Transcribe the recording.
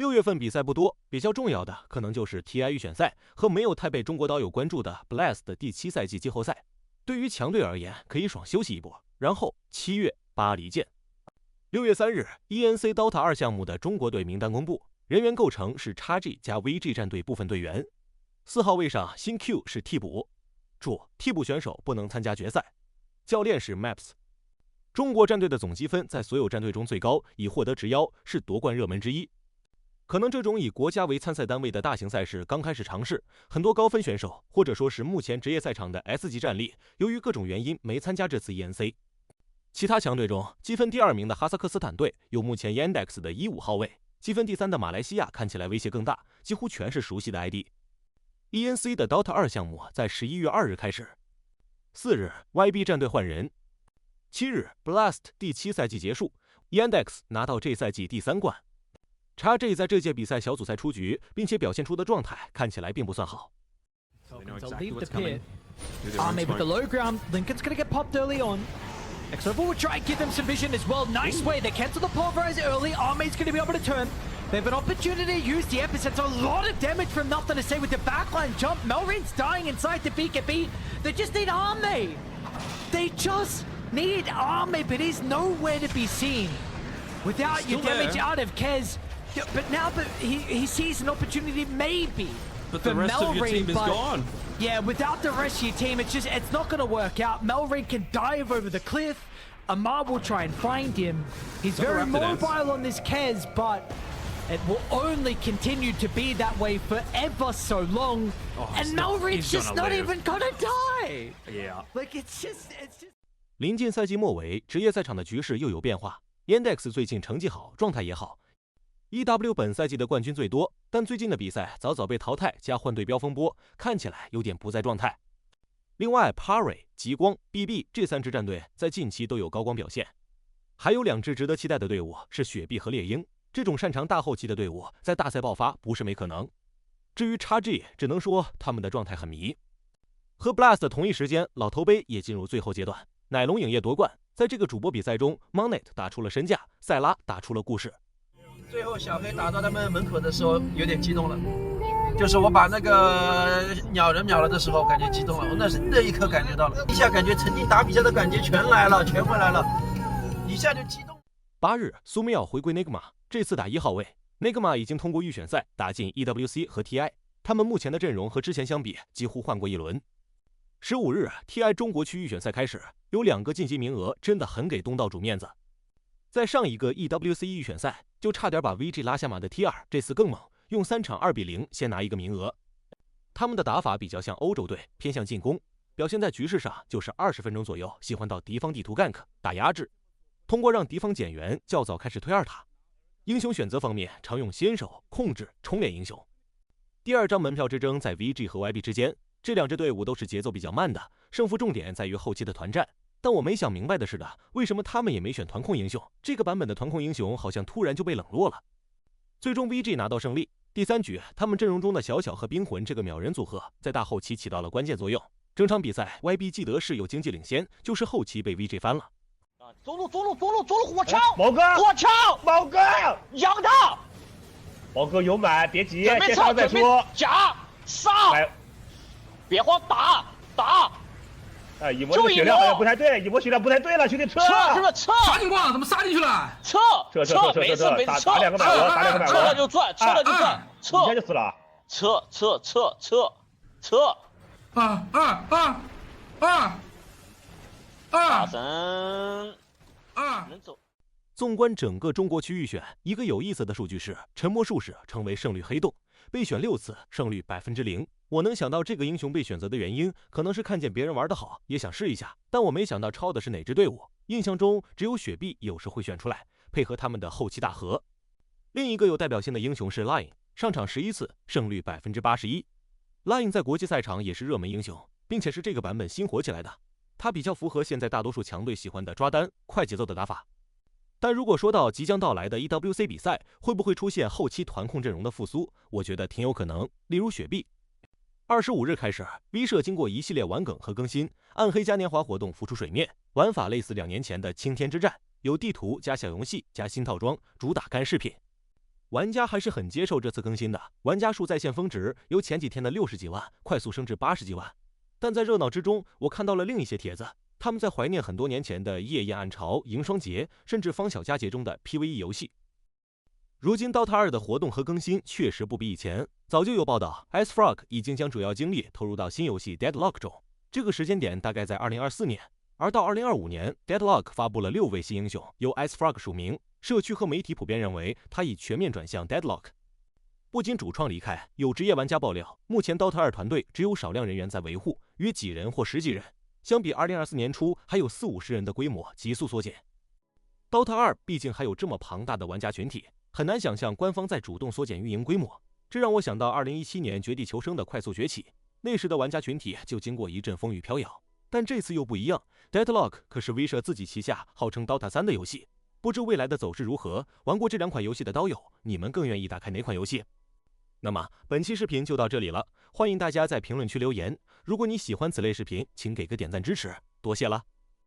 6月份比赛不多，比较重要的可能就是 TI 预选赛和没有太被中国岛友关注的 Blast 的第7赛季季后赛。对于强队而言，可以爽休息一波，然后7月巴黎见。6月3日 ，ENC Dota 2项目的中国队名单公布，人员构成是 XG 加 VG 战队部分队员。4号位上新 Q 是替补，注：替补选手不能参加决赛。教练是 Maps。中国战队的总积分在所有战队中最高，已获得直邀，是夺冠热门之一。可能这种以国家为参赛单位的大型赛事刚开始尝试，很多高分选手或者说是目前职业赛场的 S 级战力，由于各种原因没参加这次 ENC。其他强队中，积分第2名的哈萨克斯坦队有目前 Yandex 的15号位，积分第3的马来西亚看起来威胁更大，几乎全是熟悉的 ID。ENC 的 Dota 2项目在11月2日开始。4日 YB 战队换人。7日 Blast 第7赛季结束 ，Yandex 拿到这赛季第3冠。XG 在这届比赛小组赛出局，并且表现出的状态看起来并不算好。Army with the low ground. Lincoln's going to get popped early on. Xova will try and give them some vision as well. Nice way. They cancel the pulverize early. Army's going to be able to turn. They have an opportunity to use the epicenter. A lot of damage from nothing to say with the backline jump. Melrin's dying inside the BKB. They just need Army. They just need Army, but he's nowhere to be seen. Without your damage out of Kez. Yeah, but now he sees an opportunity maybe but for the rest Melrin, of your team is but gone. Yeah, without the rest of your team, it's not going to work out. Melrin can dive over the cliff. Amar will try and find him. He's very mobile on this Kez, but it will only continue to be that way forever so long. And Melrin's just not even gonna die. Yeah. Like it's just. 临近赛季末尾，职业赛场的局势又有变化。Yandex 最近成绩好，状态也好。EW 本赛季的冠军最多，但最近的比赛早早被淘汰加换队飙风波，看起来有点不在状态。另外 Parry、极光、BB 这3支战队在近期都有高光表现，还有2支值得期待的队伍是雪碧和猎鹰。这种擅长大后期的队伍在大赛爆发不是没可能。至于 XG， 只能说他们的状态很迷。和 Blast 同一时间，老头杯也进入最后阶段，奶龙影业夺冠。在这个主播比赛中 ，Monet 打出了身价，塞拉打出了故事。最后小黑打到他们门口的时候，有点激动了。就是我把那个鸟人秒了的时候，感觉激动了。我那一刻感觉到了，一下感觉曾经打比赛的感觉全来了，全回来了，一下就激动。8日，苏米奥回归 Nigma， 这次打1号位。Nigma 已经通过预选赛打进 EWC 和 TI， 他们目前的阵容和之前相比几乎换过一轮。15日 ，TI 中国区预选赛开始，有2个晋级名额，真的很给东道主面子。在上一个 EWC 预选赛就差点把 VG 拉下马的 T2， 这次更猛，用3场2-0先拿1个名额。他们的打法比较像欧洲队，偏向进攻，表现在局势上就是20分钟左右喜欢到敌方地图 gank 打压制，通过让敌方减员较早开始推2塔。英雄选择方面常用先手、控制、冲脸英雄。第2张门票之争在 VG 和 YB 之间，这2支队伍都是节奏比较慢的，胜负重点在于后期的团战。但我没想明白的是的，为什么他们也没选团控英雄？这个版本的团控英雄好像突然就被冷落了。最终 VG 拿到胜利。第3局，他们阵容中的小小和冰魂这个秒人组合在大后期起到了关键作用。整场比赛 YB 记得是有经济领先，就是后期被 VG 翻了。走路，火枪！毛哥，火枪！毛哥，养他！毛哥有满，别急，先准备撤，再说。夹上，别慌，打！哎，一波的血量好像不太对，一波血量不太对了，兄弟撤！是不是撤？啥情况？怎么杀进去了？撤！没事，打2个买额，打2个买额，撤了就赚，撤！一下就死了。撤！大神能走。纵观整个中国区预选，一个有意思的数据是，沉默术士成为胜率黑洞，被选6次，胜率0%。我能想到这个英雄被选择的原因，可能是看见别人玩得好，也想试一下。但我没想到抄的是哪支队伍。印象中只有雪碧有时会选出来，配合他们的后期大核。另一个有代表性的英雄是 Lion， 上场11次，胜率81%。Lion 在国际赛场也是热门英雄，并且是这个版本新火起来的。他比较符合现在大多数强队喜欢的抓单、快节奏的打法。但如果说到即将到来的 EWC 比赛，会不会出现后期团控阵容的复苏？我觉得挺有可能，例如雪碧。25日开始 ，V 社经过一系列玩梗和更新，暗黑嘉年华活动浮出水面，玩法类似2年前的青天之战，有地图加小游戏加新套装，主打干饰品。玩家还是很接受这次更新的，玩家数在线峰值由前几天的60几万快速升至80几万。但在热闹之中，我看到了另一些帖子，他们在怀念很多年前的夜宴暗潮、银霜节，甚至方小佳节中的 PVE 游戏。如今 Dota 2的活动和更新确实不比以前，早就有报道 ，IceFrog 已经将主要精力投入到新游戏 Deadlock 中，这个时间点大概在2024年。而到2025年 ，Deadlock 发布了6位新英雄，由 IceFrog 署名，社区和媒体普遍认为他已全面转向 Deadlock。不仅主创离开，有职业玩家爆料，目前 Dota 2团队只有少量人员在维护，约几人或10几人，相比2024年初还有40-50人的规模急速缩减。Dota 2毕竟还有这么庞大的玩家群体，很难想象官方在主动缩减运营规模，这让我想到2017年绝地求生的快速崛起，那时的玩家群体就经过一阵风雨飘摇。但这次又不一样 ，Deadlock 可是威社自己旗下号称 Dota 3的游戏，不知未来的走势如何。玩过这2款游戏的刀友，你们更愿意打开哪款游戏？那么本期视频就到这里了，欢迎大家在评论区留言。如果你喜欢此类视频，请给个点赞支持，多谢了。